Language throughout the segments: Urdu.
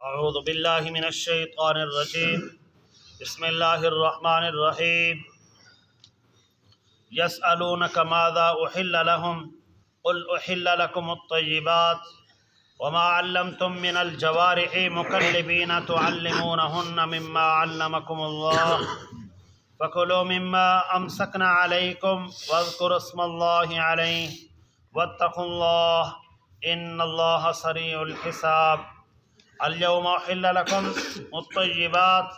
اعوذ باللہ من الشیطان الرجیم بسم اللہ الرحمن الرحیم یسألونک ماذا احل لهم قل احل لکم الطیبات وما علمتم من الجوارح مکلبین تعلمونہن مما علمکم اللہ فکلوا مما امسکنا علیکم واذکروا اسم اللہ علیہ واتقوا اللہ ان اللہ سریع الحساب اليوم أحل لكم الطيبات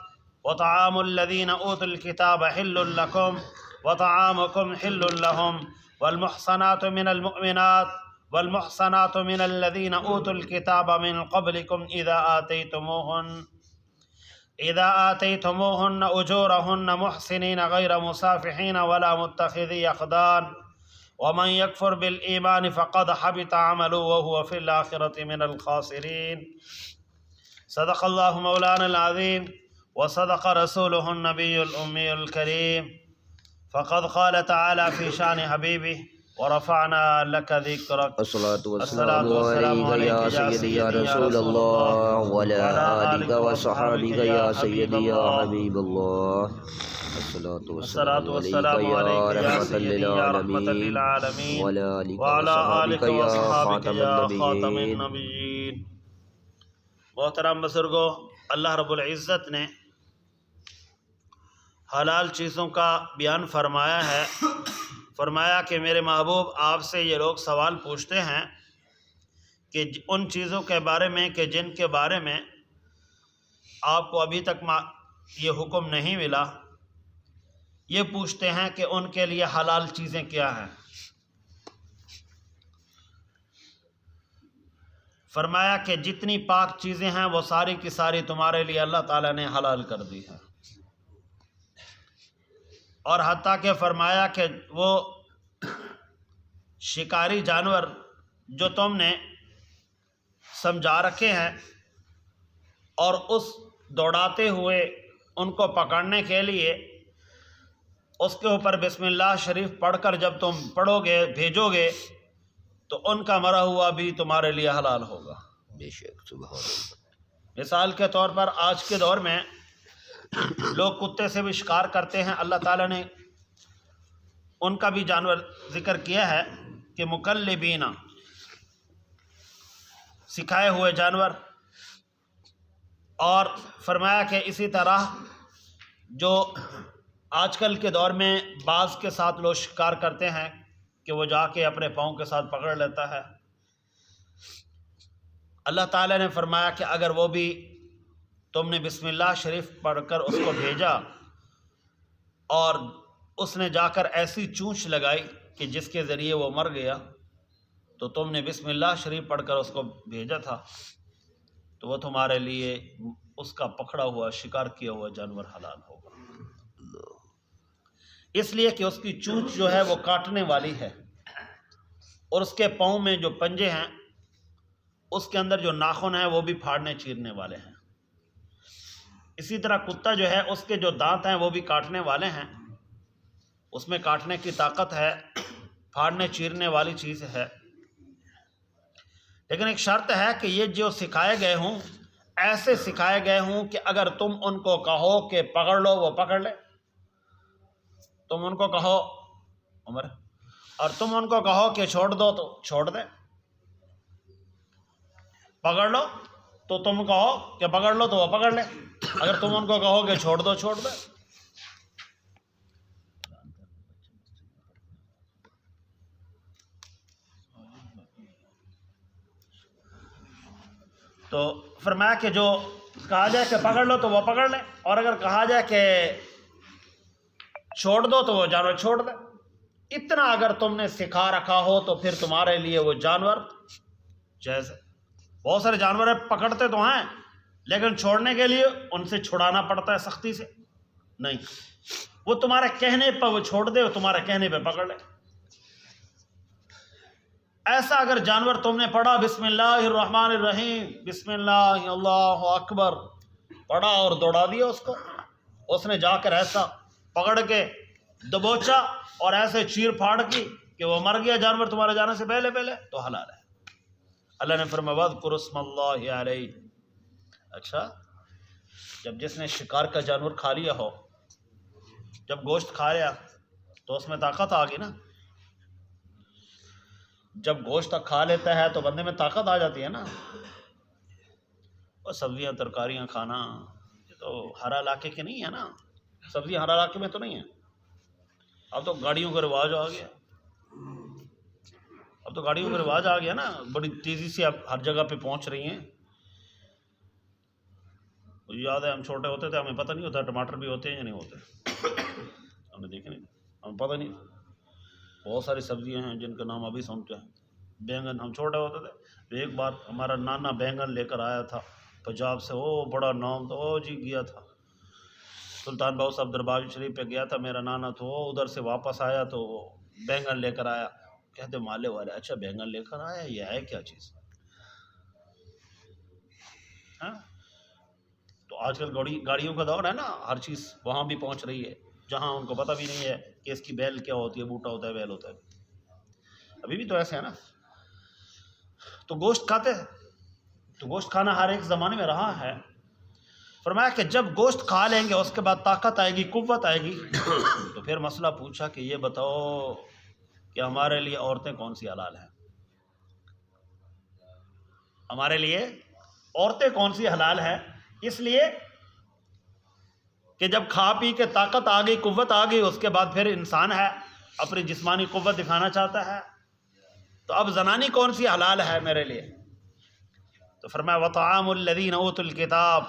وطعام الذين أوتوا الكتاب حل لكم وطعامكم حل لهم والمحصنات من المؤمنات والمحصنات من الذين أوتوا الكتاب من قبلكم إذا آتيتموهن أجورهن محسنين غير مسافحين ولا متخذي أخدان ومن يكفر بالإيمان فقد حبط عمله وهو في الآخرة من الخاسرين صدق اللہ مولانا العظیم وصدق رسوله النبی الأمی الکریم فقد قال تعالی فی شان حبیبہ ورفعنا لك ذکرک الصلاة والسلام علیکہ یا سیدی یا رسول اللہ وعلی آلک وصحابک یا سیدی یا حبیب اللہ الصلاة والسلام علیکہ یا سیدی یا رحمت للعالمین وعلی آلک وصحابک یا خاتم النبیین۔ محترم بزرگوں، اللہ رب العزت نے حلال چیزوں کا بیان فرمایا ہے۔ فرمایا کہ میرے محبوب آپ سے یہ لوگ سوال پوچھتے ہیں کہ ان چیزوں کے بارے میں کہ جن کے بارے میں آپ کو ابھی تک یہ حکم نہیں ملا، یہ پوچھتے ہیں کہ ان کے لیے حلال چیزیں کیا ہیں۔ فرمایا کہ جتنی پاک چیزیں ہیں وہ ساری کی ساری تمہارے لیے اللہ تعالیٰ نے حلال کر دی ہیں، اور حتیٰ کہ فرمایا کہ وہ شکاری جانور جو تم نے سمجھا رکھے ہیں اور اس دوڑاتے ہوئے ان کو پکڑنے کے لیے اس کے اوپر بسم اللہ شریف پڑھ کر جب تم پڑھو گے بھیجو گے تو ان کا مرا ہوا بھی تمہارے لیے حلال ہوگا۔ بے شک سبحان اللہ۔ مثال کے طور پر آج کے دور میں لوگ کتے سے بھی شکار کرتے ہیں، اللہ تعالیٰ نے ان کا بھی جانور ذکر کیا ہے کہ مکلبینا، سکھائے ہوئے جانور، اور فرمایا کہ اسی طرح جو آج کل کے دور میں باز کے ساتھ لوگ شکار کرتے ہیں کہ وہ جا کے اپنے پاؤں کے ساتھ پکڑ لیتا ہے، اللہ تعالیٰ نے فرمایا کہ اگر وہ بھی تم نے بسم اللہ شریف پڑھ کر اس کو بھیجا اور اس نے جا کر ایسی چونچ لگائی کہ جس کے ذریعے وہ مر گیا، تو تم نے بسم اللہ شریف پڑھ کر اس کو بھیجا تھا، تو وہ تمہارے لیے اس کا پکڑا ہوا شکار کیا ہوا جانور حلال ہوگا، اس لیے کہ اس کی چونچ جو ہے وہ کاٹنے والی ہے، اور اس کے پاؤں میں جو پنجے ہیں اس کے اندر جو ناخن ہیں وہ بھی پھاڑنے چیرنے والے ہیں۔ اسی طرح کتا جو ہے اس کے جو دانت ہیں وہ بھی کاٹنے والے ہیں، اس میں کاٹنے کی طاقت ہے، پھاڑنے چیرنے والی چیز ہے، لیکن ایک شرط ہے کہ یہ جو سکھائے گئے ہوں ایسے سکھائے گئے ہوں کہ اگر تم ان کو کہو کہ پکڑ لو وہ پکڑ لے، تم ان کو کہو عمر اور تم ان کو کہو کہ چھوڑ دو تو چھوڑ دے، پکڑ لو تو تم کہو کہ پکڑ لو تو وہ پکڑ لے، اگر تم ان کو کہو کہ چھوڑ دو چھوڑ دے۔ تو فرمایا کہ جو کہا جائے کہ پکڑ لو تو وہ پکڑ لے، اور اگر کہا جائے کہ چھوڑ دو تو وہ جانور چھوڑ دے۔ اتنا اگر تم نے سکھا رکھا ہو تو پھر تمہارے لیے وہ جانور جائز ہے۔ بہت سارے جانور پکڑتے تو ہیں لیکن چھوڑنے کے لیے ان سے چھڑانا پڑتا ہے سختی سے، نہیں، وہ تمہارے کہنے پہ وہ چھوڑ دے، وہ تمہارے کہنے پہ پکڑ لے۔ ایسا اگر جانور تم نے پڑھا بسم اللہ الرحمن الرحیم، بسم اللہ اللہ اکبر پڑھا اور دوڑا دیا اس کو، اس نے جا کر ایسا پکڑ کے دبوچا اور ایسے چیر پھاڑ کی کہ وہ مر گیا جانور تمہارے جانے سے پہلے تو حلال ہے۔ اللہ نے فرمایا وَاذْكُرُوا اسْمَ اللَّهِ عَلَيْهِ، اچھا، جب جس نے شکار کا جانور کھا لیا ہو، جب گوشت کھایا تو اس میں طاقت آ گئی نا. جب گوشت کھا لیتا ہے تو بندے میں طاقت آ جاتی ہے نا. اور سبزیاں ترکاریاں کھانا یہ تو ہر علاقے کے نہیں ہے نا. سبزیاں ہر علاقے میں تو نہیں ہیں. اب تو گاڑیوں کا رواج آ گیا. اب تو گاڑیوں کا رواج آ گیا نا، بڑی تیزی سے اب ہر جگہ پہ پہنچ رہی ہیں. یاد ہے ہم چھوٹے ہوتے تھے، ہمیں پتہ نہیں ہوتا ٹماٹر بھی ہوتے ہیں یا نہیں ہوتے. ہم نے دیکھے نہیں، ہمیں پتہ نہیں. بہت ساری سبزیاں ہیں جن کا نام ابھی سنتے ہیں. بینگن، ہم چھوٹے ہوتے تھے تو ایک بار ہمارا نانا بینگن لے کر آیا تھا پنجاب سے. او بڑا نام تو جی گیا تھا سلطان باؤ صاحب دربار شریف پہ گیا تھا میرا نانا، تو وہ ادھر سے واپس آیا تو وہ بینگن لے کر آیا. کہتے مالے والے اچھا بینگن لے کر آیا، یہ ہے کیا چیز؟ ہاں، تو آج کل گاڑیوں کا دور ہے نا، ہر چیز وہاں بھی پہنچ رہی ہے جہاں ان کو پتہ بھی نہیں ہے کہ اس کی بیل کیا ہوتی ہے، بوٹا ہوتا ہے، بیل ہوتا ہے. ابھی بھی تو ایسے ہے نا. تو گوشت کھاتے ہیں، تو گوشت کھانا ہر ایک زمانے میں رہا ہے. فرمایا کہ جب گوشت کھا لیں گے اس کے بعد طاقت آئے گی، قوت آئے گی. تو پھر مسئلہ پوچھا کہ یہ بتاؤ کہ ہمارے لیے عورتیں کون سی حلال ہیں؟ ہمارے لیے عورتیں کون سی حلال ہیں؟ اس لیے کہ جب کھا پی کے طاقت آ گئی، قوت آ گئی، اس کے بعد پھر انسان ہے اپنی جسمانی قوت دکھانا چاہتا ہے. تو اب زنانی کون سی حلال ہے میرے لیے؟ تو فرمایا وطعام الذین اوتوا الکتاب.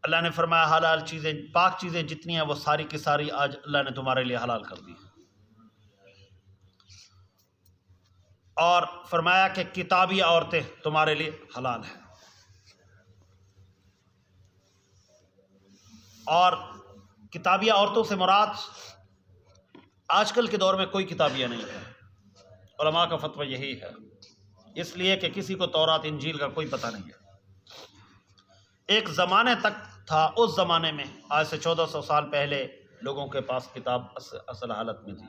اللہ نے فرمایا حلال چیزیں، پاک چیزیں جتنی ہیں وہ ساری کی ساری آج اللہ نے تمہارے لیے حلال کر دی. اور فرمایا کہ کتابی عورتیں تمہارے لیے حلال ہیں. اور کتابیہ عورتوں سے مراد آج کل کے دور میں کوئی کتابیہ نہیں ہے. علماء کا فتویٰ یہی ہے، اس لیے کہ کسی کو تورات انجیل کا کوئی پتہ نہیں ہے. ایک زمانے تک تھا، اس زمانے میں آج سے 1400 سال پہلے لوگوں کے پاس کتاب اصل حالت میں تھی.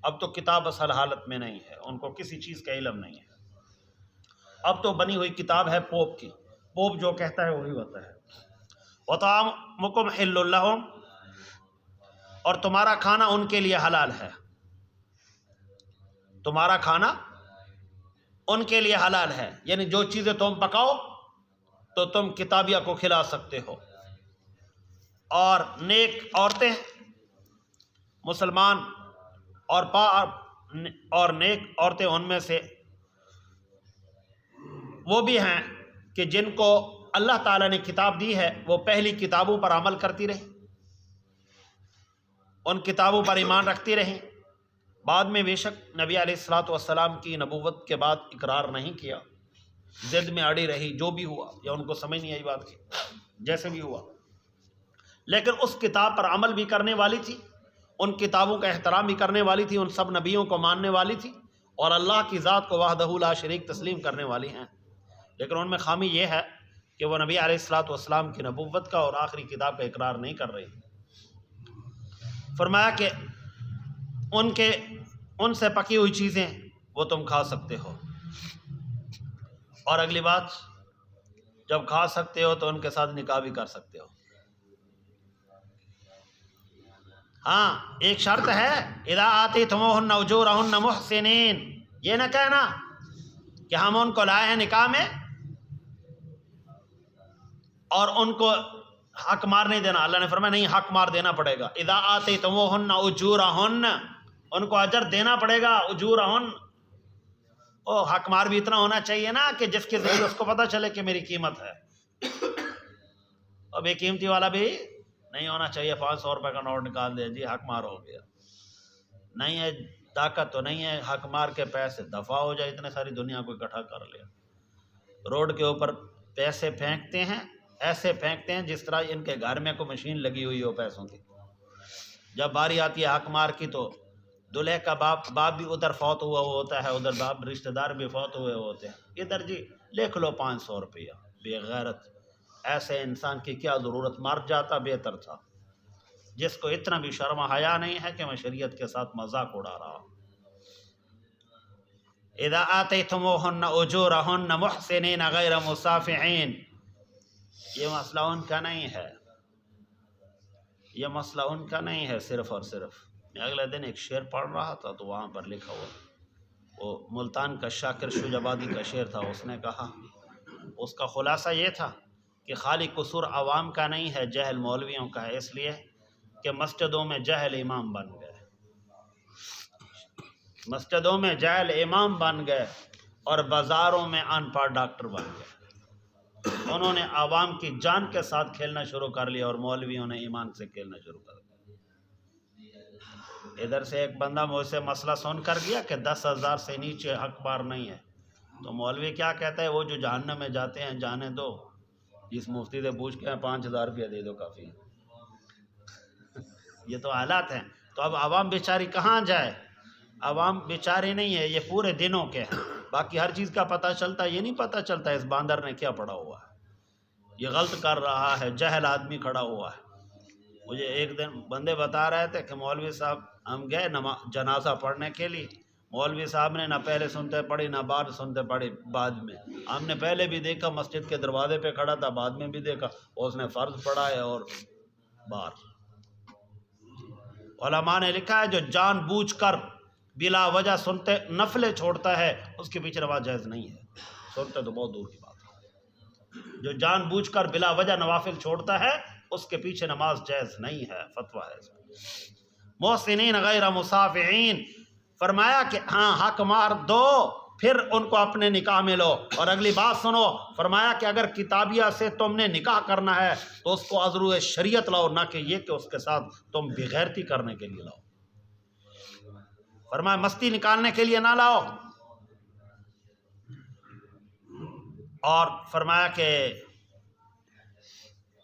اب تو کتاب اصل حالت میں نہیں ہے، ان کو کسی چیز کا علم نہیں ہے. اب تو بنی ہوئی کتاب ہے پوپ کی، پوپ جو کہتا ہے وہی ہوتا ہے. وطعامکم حل لہم، اور تمہارا کھانا ان کے لیے حلال ہے. تمہارا کھانا ان کے لیے حلال ہے، یعنی جو چیزیں تم پکاؤ تو تم کتابیہ کو کھلا سکتے ہو. اور نیک عورتیں، مسلمان اور نیک عورتیں ان میں سے وہ بھی ہیں کہ جن کو اللہ تعالیٰ نے کتاب دی ہے، وہ پہلی کتابوں پر عمل کرتی رہیں، ان کتابوں پر ایمان رکھتی رہیں. بعد میں بے شک نبی علیہ الصلوۃ والسلام کی نبوت کے بعد اقرار نہیں کیا، ضد میں اڑی رہی، جو بھی ہوا، یا ان کو سمجھ نہیں آئی بات کی، جیسے بھی ہوا. لیکن اس کتاب پر عمل بھی کرنے والی تھی، ان کتابوں کا احترام بھی کرنے والی تھی، ان سب نبیوں کو ماننے والی تھی، اور اللہ کی ذات کو وحدہ لا شریک تسلیم کرنے والی ہیں. لیکن ان میں خامی یہ ہے کہ وہ نبی علیہ الصلوۃ والسلام کی نبوت کا اور آخری کتاب کا اقرار نہیں کر رہی. فرمایا کہ ان سے پکی ہوئی چیزیں وہ تم کھا سکتے ہو. اور اگلی بات، جب کھا سکتے ہو تو ان کے ساتھ نکاح بھی کر سکتے ہو. ہاں، ایک شرط ہے، اذا آتیتموہن اجورہن محسنین. یہ نہ کہنا کہ ہم ان کو لائے ہیں نکاح میں اور ان کو حق مار نہیں دینا. اللہ نے فرمایا نہیں، حق مار دینا پڑے گا. اذا آتیتموہن اجورہن، ان کو اجر دینا پڑے گا. اجورہن، او حق مار بھی اتنا ہونا چاہیے نا کہ جس کے ذریعے اس کو پتہ چلے کہ میری قیمت ہے. اور بے قیمتی والا بھی نہیں ہونا چاہیے 500 روپے کا نوٹ نکال دے جی حق مار ہو گیا. نہیں ہے طاقت تو نہیں ہے، حق مار کے پیسے دفع ہو جائے، اتنے ساری دنیا کو اکٹھا کر لیا. روڈ کے اوپر پیسے پھینکتے ہیں، ایسے پھینکتے ہیں جس طرح ان کے گھر میں کوئی مشین لگی ہوئی ہو پیسوں کی. جب باری آتی ہے حق مار کی تو دلہے کا باپ بھی ادھر فوت ہوا ہوتا ہے، ادھر باپ رشتہ دار بھی فوت ہوئے ہوتے ہیں. ادھر جی لکھ لو 500 روپیہ. بے غیرت، ایسے انسان کی کیا ضرورت، مر جاتا بہتر تھا. جس کو اتنا بھی شرم و حیا نہیں ہے کہ میں شریعت کے ساتھ مذاق اڑا رہا ہوں. اذا آتیتموہن اجورہن محسنین غیر مصافحین، یہ مسئلہ ان کا نہیں ہے، یہ مسئلہ ان کا نہیں ہے صرف اور صرف۔ میں اگلے دن ایک شعر پڑھ رہا تھا تو وہاں پر لکھا ہوا، وہ ملتان کا شاکر شجابادی کا شعر تھا، اس نے کہا، اس کا خلاصہ یہ تھا کہ خالی قصور عوام کا نہیں ہے، جہل مولویوں کا ہے، اس لیے کہ مسجدوں میں جہل امام بن گئے، مسجدوں میں جہل امام بن گئے اور بازاروں میں ان پڑھ ڈاکٹر بن گئے۔ انہوں نے عوام کی جان کے ساتھ کھیلنا شروع کر لیا اور مولویوں نے ایمان سے کھیلنا شروع کر دیا۔ ادھر سے ایک بندہ مجھ سے مسئلہ سن کر گیا کہ 10,000 سے نیچے حق بار نہیں ہے، تو مولوی کیا کہتا ہے، وہ جو جہنم میں جاتے ہیں جانے دو، جس مفتی سے پوچھ کے 5,000 روپیہ دے دو کافی۔ یہ تو حالات ہیں، تو اب عوام بیچاری کہاں جائے؟ عوام بیچاری نہیں ہے، یہ پورے دنوں کے ہیں، باقی ہر چیز کا پتہ چلتا ہے، یہ نہیں پتہ چلتا اس باندر نے کیا پڑھا ہوا ہے، یہ غلط کر رہا ہے، جہل آدمی کھڑا ہوا ہے۔ مجھے ایک دن بندے بتا رہے تھے کہ مولوی صاحب ہم گئے جنازہ پڑھنے کے لیے، مولوی صاحب نے نہ پہلے سنتے پڑھی نہ بعد سنتے پڑھی، بعد میں ہم نے پہلے بھی دیکھا مسجد کے دروازے پہ کھڑا تھا، بعد میں بھی دیکھا اس نے فرض پڑھا ہے اور باہر۔ علماء نے لکھا ہے جو جان بوجھ کر بلا وجہ سنتے نفلیں چھوڑتا ہے اس کے پیچھے نماز جائز نہیں ہے، سنتے تو بہت دور کی بات ہے، جو جان بوجھ کر بلا وجہ نوافل چھوڑتا ہے اس کے پیچھے نماز جائز نہیں ہے، فتویٰ ہے اس میں۔ محسنین غیر مصافحین، فرمایا کہ ہاں حق مار دو پھر ان کو اپنے نکاح میں لو، اور اگلی بات سنو، فرمایا کہ اگر کتابیہ سے تم نے نکاح کرنا ہے تو اس کو از روئے شریعت لاؤ، نہ کہ یہ کہ اس کے ساتھ تم بغیرتی کرنے کے لیے لاؤ۔ فرمایا مستی نکالنے کے لیے نہ لاؤ، اور فرمایا کہ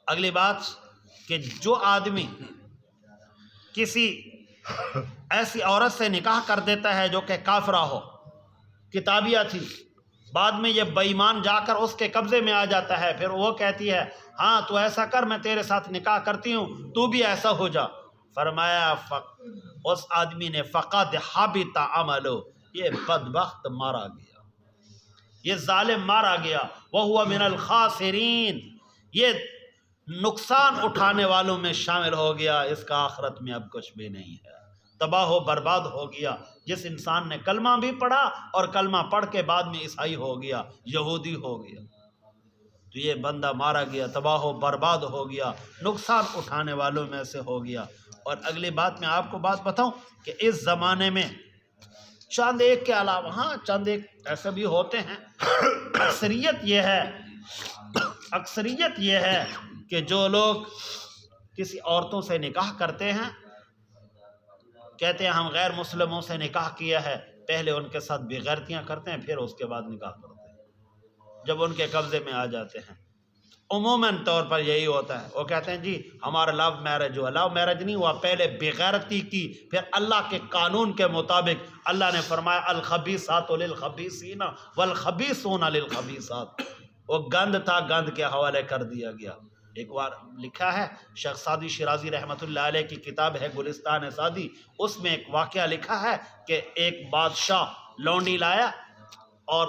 اگلی بات کہ جو آدمی کسی ایسی عورت سے نکاح کر دیتا ہے جو کہ کافرہ ہو، کتابیہ تھی، بعد میں یہ بے ایمان جا کر اس کے قبضے میں آ جاتا ہے، پھر وہ کہتی ہے ہاں تو ایسا کر میں تیرے ساتھ نکاح کرتی ہوں تو بھی ایسا ہو جا، فرمایا اس آدمی نے فقد حبط عملو، یہ بدبخت مارا گیا، یہ ظالم مارا گیا، وہو من الخاسرین، یہ نقصان اٹھانے والوں میں شامل ہو گیا، اس کا آخرت میں اب کچھ بھی نہیں ہے، تباہ و برباد ہو گیا۔ جس انسان نے کلمہ بھی پڑھا اور کلمہ پڑھ کے بعد میں عیسائی ہو گیا، یہودی ہو گیا، تو یہ بندہ مارا گیا، تباہ و برباد ہو گیا، نقصان اٹھانے والوں میں سے ہو گیا۔ اور اگلی بات میں آپ کو بات بتاؤں کہ اس زمانے میں چند ایک کے علاوہ، ہاں چند ایک ایسے بھی ہوتے ہیں، اکثریت یہ ہے کہ جو لوگ کسی عورتوں سے نکاح کرتے ہیں، کہتے ہیں ہم غیر مسلموں سے نکاح کیا ہے، پہلے ان کے ساتھ بغیرتیاں کرتے ہیں پھر اس کے بعد نکاح کرتے ہیں، جب ان کے قبضے میں آ جاتے ہیں۔ عموماً طور پر یہی ہوتا ہے، وہ کہتے ہیں جی ہمارا لو میرج ہوا، لو میرج نہیں ہوا، پہلے بغیرتی کی، پھر اللہ کے قانون کے مطابق اللہ نے فرمایا الخبیثات للخبیثین والخبیثون للخبیثات، وہ گند تھا، گند کے حوالے کر دیا گیا۔ ایک بار لکھا ہے شیخ سعدی شیرازی رحمۃ اللہ علیہ کی کتاب ہے گلستان سعدی، اس میں ایک واقعہ لکھا ہے کہ ایک بادشاہ لونڈی لایا اور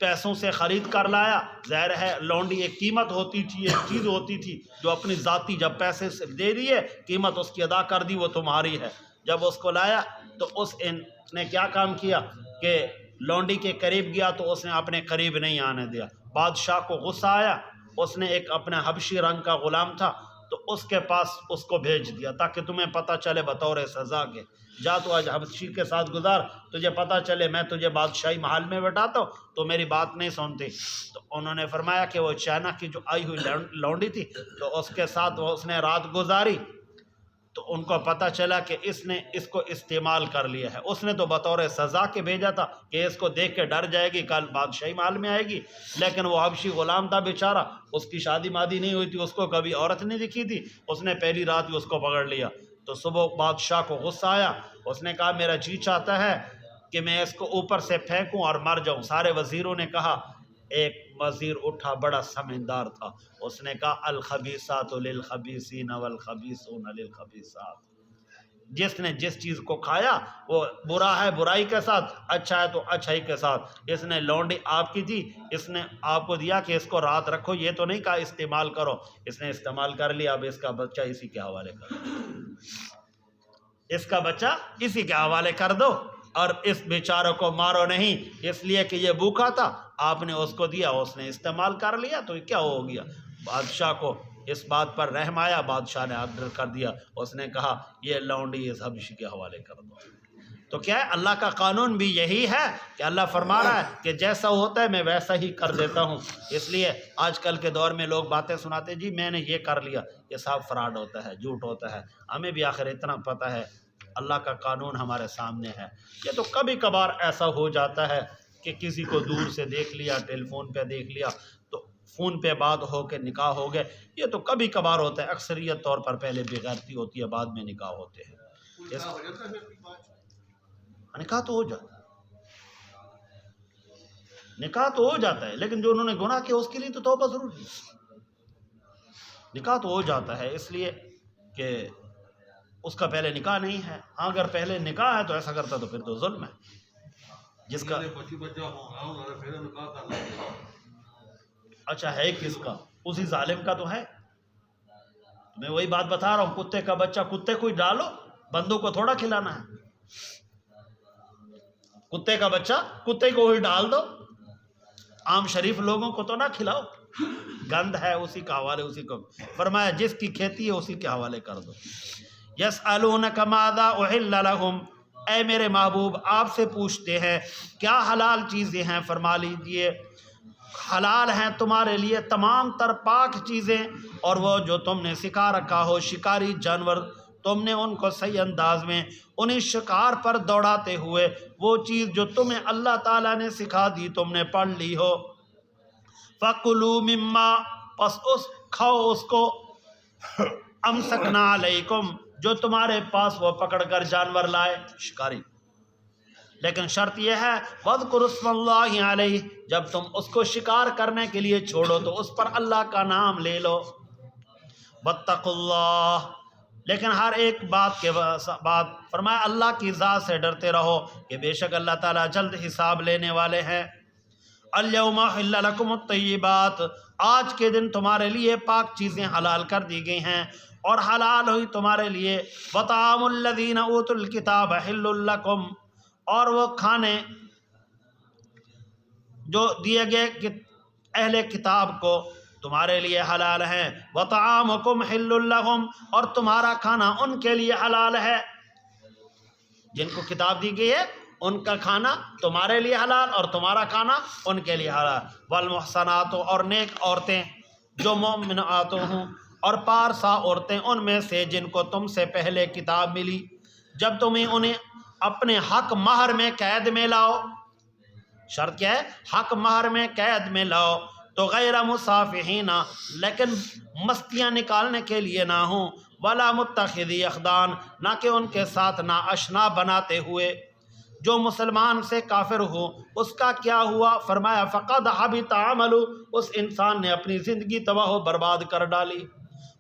پیسوں سے خرید کر لایا، ظاہر ہے لونڈی ایک قیمت ہوتی تھی، ایک چیز ہوتی تھی جو اپنی ذاتی، جب پیسے سے دے دیے قیمت اس کی ادا کر دی، وہ تمہاری ہے۔ جب اس کو لایا تو اس نے کیا کام کیا کہ لونڈی کے قریب گیا تو اس نے اپنے قریب نہیں آنے دیا، بادشاہ کو غصہ آیا، اس نے ایک اپنے حبشی رنگ کا غلام تھا تو اس کے پاس اس کو بھیج دیا تاکہ تمہیں پتہ چلے بطور سزا کے، جا تو آج حبشی کے ساتھ گزار، تجھے پتہ چلے میں تجھے بادشاہی محل میں بٹھاتا ہوں تو میری بات نہیں سنتی۔ تو انہوں نے فرمایا کہ وہ چائنا کی جو آئی ہوئی لونڈی تھی تو اس کے ساتھ اس نے رات گزاری، تو ان کو پتہ چلا کہ اس نے اس کو استعمال کر لیا ہے، اس نے تو بطور سزا کے بھیجا تھا کہ اس کو دیکھ کے ڈر جائے گی، کل بادشاہی محل میں آئے گی، لیکن وہ حبشی غلام تھا بیچارہ، اس کی شادی مادی نہیں ہوئی تھی، اس کو کبھی عورت نہیں دکھی تھی، اس نے پہلی رات ہی اس کو پکڑ لیا۔ تو صبح بادشاہ کو غصہ آیا، اس نے کہا میرا جی چاہتا ہے کہ میں اس کو اوپر سے پھینکوں اور مر جاؤں۔ سارے وزیروں نے کہا، ایک وزیر اٹھا بڑا سمجھدار تھا، اس نے کہا الخبیثات للخبیثین والخبیثون للخبیثات، جس نے جس چیز کو کھایا وہ برا ہے برائی کے ساتھ، اچھا ہے تو اچھائی کے ساتھ. اس نے لونڈی آپ کی تھی، اس نے آپ کو دیا کہ اس کو رات رکھو، یہ تو نہیں کہا استعمال کرو، اس نے استعمال کر لیا، اب اس کا بچہ اسی کے حوالے کر دو، اس کا بچہ اسی کے حوالے کر دو. اور اس بیچارے کو مارو نہیں، اس لیے کہ یہ بھوکا تھا، آپ نے اس کو دیا، اس نے استعمال کر لیا، تو کیا ہو گیا؟ بادشاہ کو اس بات پر رحم آیا، بادشاہ نے آرڈر کر دیا، اس نے کہا یہ لونڈی اس حبشی کے حوالے کر دو. تو کیا ہے، اللہ کا قانون بھی یہی ہے کہ اللہ فرما رہا ہے کہ جیسا ہوتا ہے میں ویسا ہی کر دیتا ہوں. اس لیے آج کل کے دور میں لوگ باتیں سناتے جی میں نے یہ کر لیا، یہ سب فراڈ ہوتا ہے، جھوٹ ہوتا ہے. ہمیں بھی آخر اتنا پتہ ہے اللہ کا قانون ہمارے سامنے ہے. یہ تو کبھی کبھار ایسا ہو جاتا ہے کہ کسی کو دور سے دیکھ لیا، ٹیلی فون پہ دیکھ لیا، تو فون پہ بات ہو کے نکاح ہو گئے، یہ تو کبھی کبھار ہوتا ہے. اکثریت طور پر پہلے بے غیرتی ہوتی ہے، بعد میں نکاح ہوتے ہیں. نکاح تو ہو جاتا ہے، نکاح تو ہو جاتا ہے، لیکن جو انہوں نے گناہ کیا اس کے لیے تو توبہ ضروری ہے. نکاح تو ہو جاتا ہے اس لیے کہ اس کا پہلے نکاح نہیں ہے. ہاں اگر پہلے نکاح ہے تو ایسا کرتا تو پھر تو ظلم ہے. جس کا اچھا ہے کس کا؟ اسی ظالم کا تو ہے. میں وہی بات بتا رہا ہوں، کتے کا بچہ کتے کو ہی ڈالو، بندوں کو تھوڑا کھلانا ہے. کتے کا بچہ کتے کو ہی ڈال دو، عام شریف لوگوں کو تو نہ کھلاؤ، گند ہے اسی کا حوالے. اسی کو فرمایا جس کی کھیتی ہے اسی کے حوالے کر دو. یسألونک ماذا احل لہم، اے میرے محبوب آپ سے پوچھتے ہیں کیا حلال چیزیں ہیں. فرما لیجئے حلال ہیں تمہارے لیے تمام تر پاک چیزیں، اور وہ جو تم نے سکھا رکھا ہو شکاری جانور، تم نے ان کو صحیح انداز میں انہیں شکار پر دوڑاتے ہوئے وہ چیز جو تمہیں اللہ تعالیٰ نے سکھا دی تم نے پڑھ لی ہو. فَقُلُوا مِمَّا، پس اس کھاؤ اس کو، امسکنا علیکم، جو تمہارے پاس وہ پکڑ کر جانور لائے شکاری. لیکن شرط یہ ہے وَاذْكُرُوا اسْمَ اللَّهِ عَلَيْهِ، جب تم اس کو شکار کرنے کے لیے چھوڑو تو اس پر اللہ کا نام لے لو. وَاتَّقُوا اللَّهَ، لیکن ہر ایک بات کے بعد فرمایا اللہ کی ذات سے ڈرتے رہو کہ بے شک اللہ تعالیٰ جلد حساب لینے والے ہیں. اليوم احل لکم الطیبات، آج کے دن تمہارے لیے پاک چیزیں حلال کر دی گئی ہیں اور حلال ہوئی تمہارے لیے. وطعام الذین اوتوا الکتاب حل لکم، اور وہ کھانے جو دیے گئے اہل کتاب کو تمہارے لیے حلال ہیں. وطعامکم حل لہم، اور تمہارا کھانا ان کے لیے حلال ہے. جن کو کتاب دی گئی ہے ان کا کھانا تمہارے لیے حلال اور تمہارا کھانا ان کے لیے حلال. والمحصنات، اور نیک عورتیں جو مومنات ہوں، اور پارسا عورتیں ان میں سے جن کو تم سے پہلے کتاب ملی، جب تمہیں انہیں اپنے حق مہر میں قید میں لاؤ. شرط کیا ہے؟ حق مہر میں قید میں لاؤ. تو غیر مصافحین، لیکن مستیاں نکالنے کے لیے نہ ہوں. ولا متخذی اخدان، نہ کہ ان کے ساتھ نا اشنا بناتے ہوئے. جو مسلمان سے کافر ہو اس کا کیا ہوا؟ فرمایا فقد حبط عملہ، اس انسان نے اپنی زندگی تباہ و برباد کر ڈالی.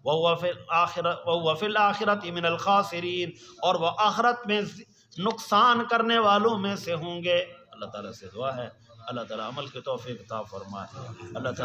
وَهُوَ فِي الْآخِرَةِ مِنَ الْخَاسِرِينَ، اور وہ آخرت میں نقصان کرنے والوں میں سے ہوں گے. اللہ تعالیٰ سے دعا ہے اللہ تعالیٰ عمل کے توفیق عطا فرمائے. اللہ تعالیٰ